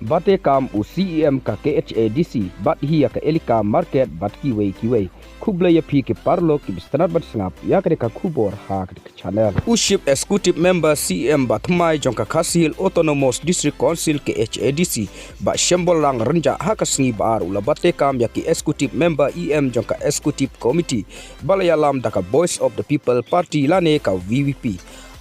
bate kam u CEM ka KHADC bat hiya ka elika market bat kiwei kuble ya pi ke parlo ki bistanat bat sangap ya ka ka kubor ha ka channel uship executive member CEM batmai jongka khasil autonomous district council KHADC ba shembol lang renja ha ka singi bar ula bate kam ya ki executive member EM jongka executive committee balayalam da ka voice of the people party lane ka VVP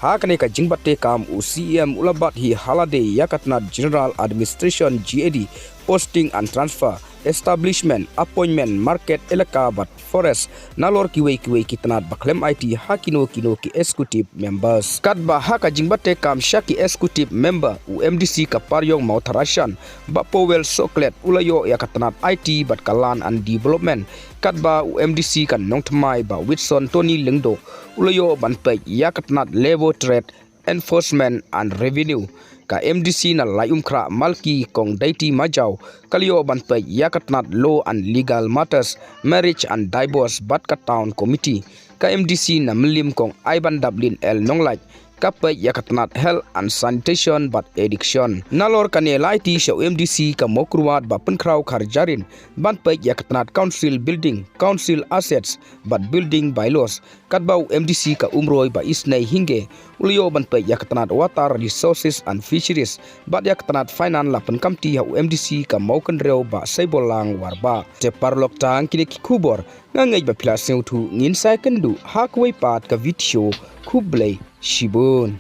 hakane ka jingbate kam u CEM ulabat hi halade yakatna general administration GAD posting and transfer establishment appointment market elaka bat forest nalor kiwei kitnat baklem IT hakino ki executive members kadba haka jingbate kam shaki executive member u MDC ka paryong mautharashan ba powel soklet ulayo yakatnat IT bat kalan and development kadba u MDC kan nongtmai ba Whitson Tony Lengdo ulayo banpai yakatnat level trade enforcement and revenue ka MDC na layumkra malki kong daiti majau kalio banpai yakatnat law and legal matters marriage and divorce batka town committee ka MDC na melim kong Ivan Dublin L Nonglaj kapai yakatnat health and sanitation but addiction nalor kane laiti show MDC ka mokruat ba penkrau kharjarin banpai yakatnat council building council assets but building bylaws kadbau MDC ka umroi ba isnai hinge ulio banpai yakatnat water resources and fisheries but yakatnat finance la penkamti ha MDC ka maukan reu ba saibolang warba te parlok tang kini kubor ngangai ba pila seutu ngin sai kendu hakwai pat ka video kublai Shibun.